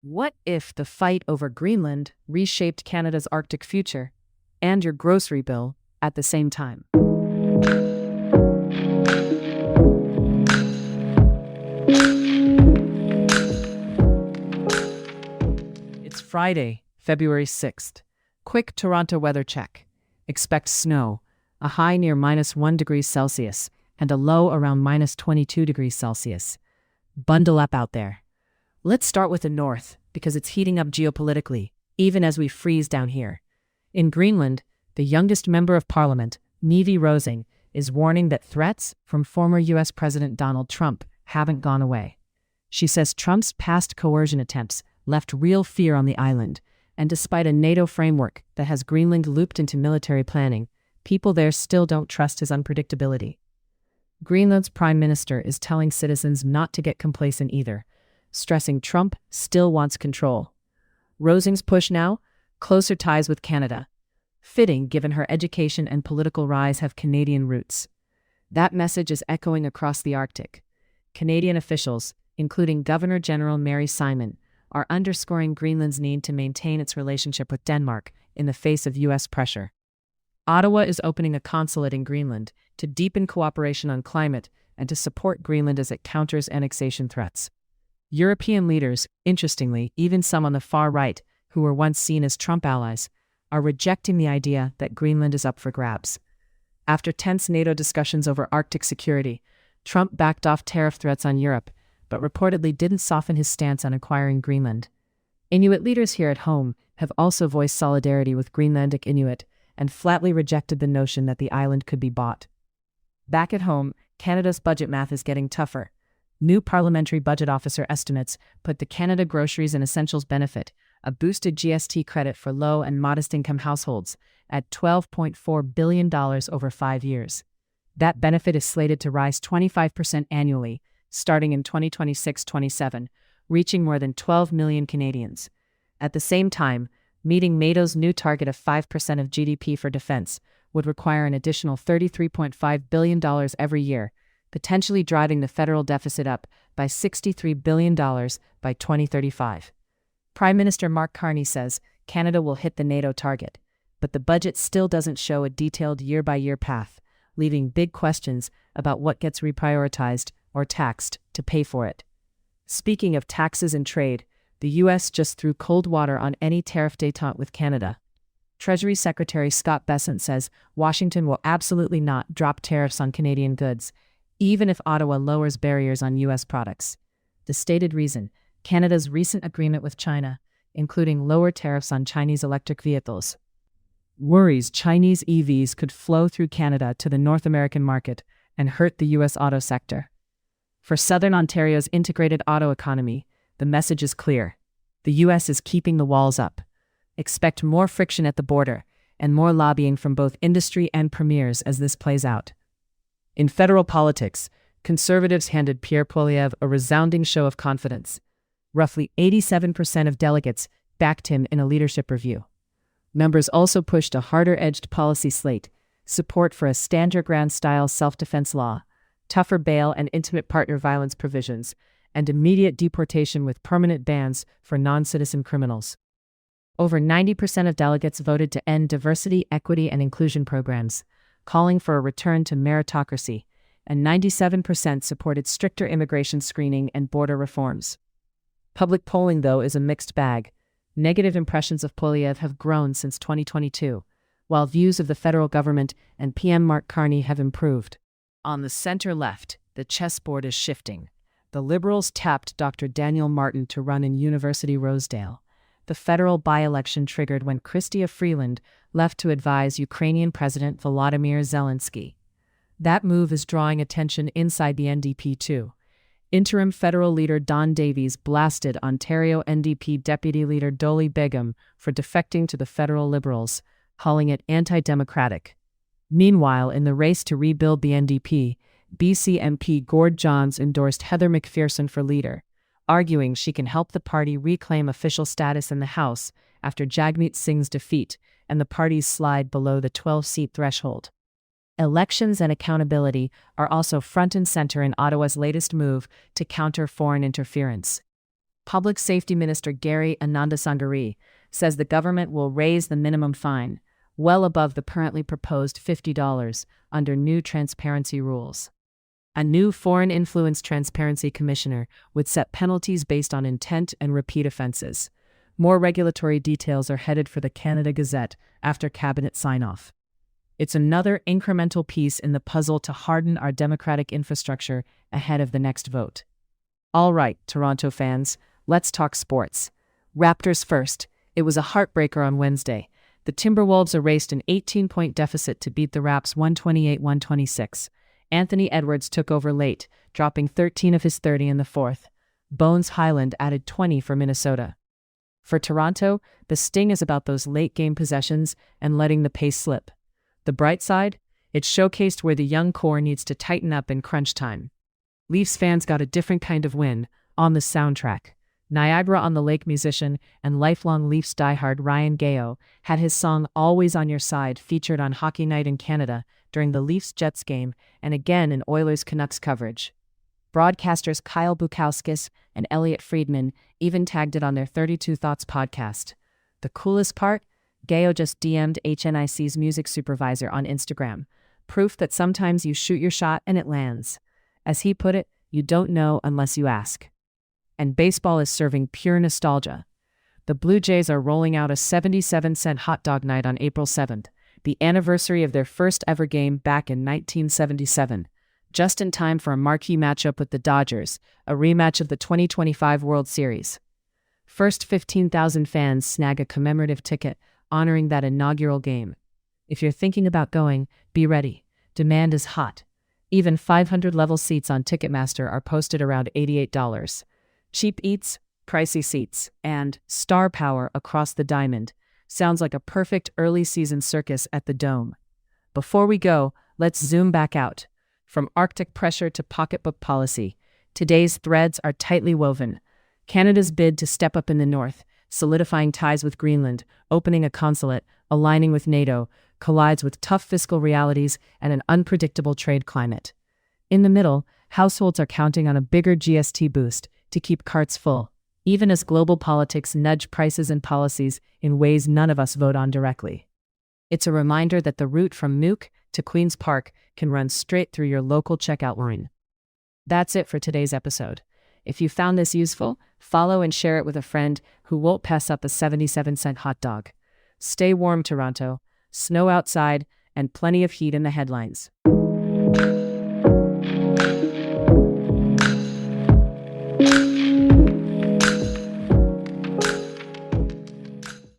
What if the fight over Greenland reshaped Canada's Arctic future and your grocery bill at the same time? It's Friday, February 6th. Quick Toronto weather check. Expect snow, a high near -1 degrees Celsius and a low around -22 degrees Celsius. Bundle up out there. Let's start with the north, because it's heating up geopolitically, even as we freeze down here. In Greenland, the youngest member of parliament, Nivi Rosing, is warning that threats from former U.S. President Donald Trump haven't gone away. She says Trump's past coercion attempts left real fear on the island, and despite a NATO framework that has Greenland looped into military planning, people there still don't trust his unpredictability. Greenland's prime minister is telling citizens not to get complacent either, stressing Trump still wants control. Rosing's push now? Closer ties with Canada. Fitting, given her education and political rise have Canadian roots. That message is echoing across the Arctic. Canadian officials, including Governor General Mary Simon, are underscoring Greenland's need to maintain its relationship with Denmark in the face of U.S. pressure. Ottawa is opening a consulate in Greenland to deepen cooperation on climate and to support Greenland as it counters annexation threats. European leaders, interestingly, even some on the far right, who were once seen as Trump allies, are rejecting the idea that Greenland is up for grabs. After tense NATO discussions over Arctic security, Trump backed off tariff threats on Europe, but reportedly didn't soften his stance on acquiring Greenland. Inuit leaders here at home have also voiced solidarity with Greenlandic Inuit and flatly rejected the notion that the island could be bought. Back at home, Canada's budget math is getting tougher. New Parliamentary Budget Officer estimates put the Canada Groceries and Essentials Benefit, a boosted GST credit for low and modest-income households, at $12.4 billion over 5 years. That benefit is slated to rise 25% annually, starting in 2026-27, reaching more than 12 million Canadians. At the same time, meeting NATO's new target of 5% of GDP for defense would require an additional $33.5 billion every year, potentially driving the federal deficit up by $63 billion by 2035. Prime Minister Mark Carney says Canada will hit the NATO target, but the budget still doesn't show a detailed year-by-year path, leaving big questions about what gets reprioritized or taxed to pay for it. Speaking of taxes and trade, the U.S. just threw cold water on any tariff détente with Canada. Treasury Secretary Scott Bessent says Washington will absolutely not drop tariffs on Canadian goods, even if Ottawa lowers barriers on U.S. products. The stated reason: Canada's recent agreement with China, including lower tariffs on Chinese electric vehicles. Worries Chinese EVs could flow through Canada to the North American market and hurt the U.S. auto sector. For Southern Ontario's integrated auto economy, the message is clear. The U.S. is keeping the walls up. Expect more friction at the border and more lobbying from both industry and premiers as this plays out. In federal politics, Conservatives handed Pierre Poilievre a resounding show of confidence. Roughly 87% of delegates backed him in a leadership review. Members also pushed a harder-edged policy slate, support for a stand your ground-style self-defense law, tougher bail and intimate partner violence provisions, and immediate deportation with permanent bans for non-citizen criminals. Over 90% of delegates voted to end diversity, equity, and inclusion programs, calling for a return to meritocracy, and 97% supported stricter immigration screening and border reforms. Public polling, though, is a mixed bag. Negative impressions of Poilievre have grown since 2022, while views of the federal government and PM Mark Carney have improved. On the center-left, the chessboard is shifting. The Liberals tapped Dr. Daniel Martin to run in University Rosedale. The federal by-election triggered when Chrystia Freeland left to advise Ukrainian President Volodymyr Zelensky. That move is drawing attention inside the NDP too. Interim federal leader Don Davies blasted Ontario NDP Deputy Leader Dolly Begum for defecting to the federal Liberals, calling it anti-democratic. Meanwhile, in the race to rebuild the NDP, BC MP Gord Johns endorsed Heather McPherson for leader, arguing she can help the party reclaim official status in the House after Jagmeet Singh's defeat and the party's slide below the 12-seat threshold. Elections and accountability are also front and center in Ottawa's latest move to counter foreign interference. Public Safety Minister Gary Anandasangari says the government will raise the minimum fine, well above the currently proposed $50 under new transparency rules. A new Foreign Influence Transparency Commissioner would set penalties based on intent and repeat offenses. More regulatory details are headed for the Canada Gazette after cabinet sign-off. It's another incremental piece in the puzzle to harden our democratic infrastructure ahead of the next vote. All right, Toronto fans, let's talk sports. Raptors first. It was a heartbreaker on Wednesday. The Timberwolves erased an 18-point deficit to beat the Raps 128-126. Anthony Edwards took over late, dropping 13 of his 30 in the fourth. Bones Highland added 20 for Minnesota. For Toronto, the sting is about those late-game possessions and letting the pace slip. The bright side? It showcased where the young core needs to tighten up in crunch time. Leafs fans got a different kind of win on the soundtrack. Niagara-on-the-Lake musician and lifelong Leafs diehard Ryan Gayo had his song Always on Your Side featured on Hockey Night in Canada during the Leafs-Jets game and again in Oilers-Canucks coverage. Broadcasters Kyle Bukowskis and Elliot Friedman even tagged it on their 32 Thoughts podcast. The coolest part? Gayo just DM'd HNIC's music supervisor on Instagram, proof that sometimes you shoot your shot and it lands. As he put it, you don't know unless you ask. And baseball is serving pure nostalgia. The Blue Jays are rolling out a 77-cent hot dog night on April 7th, the anniversary of their first ever game back in 1977, just in time for a marquee matchup with the Dodgers, a rematch of the 2025 World Series. First 15,000 fans snag a commemorative ticket honoring that inaugural game. If you're thinking about going, be ready. Demand is hot. Even 500-level seats on Ticketmaster are posted around $88. Cheap eats, pricey seats, and star power across the diamond. Sounds like a perfect early-season circus at the Dome. Before we go, let's zoom back out. From Arctic pressure to pocketbook policy, today's threads are tightly woven. Canada's bid to step up in the north, solidifying ties with Greenland, opening a consulate, aligning with NATO, collides with tough fiscal realities and an unpredictable trade climate. In the middle, households are counting on a bigger GST boost to keep carts full, even as global politics nudge prices and policies in ways none of us vote on directly. It's a reminder that the route from Mook to Queen's Park can run straight through your local checkout line. That's it for today's episode. If you found this useful, follow and share it with a friend who won't pass up a 77-cent hot dog. Stay warm, Toronto. Snow outside and plenty of heat in the headlines.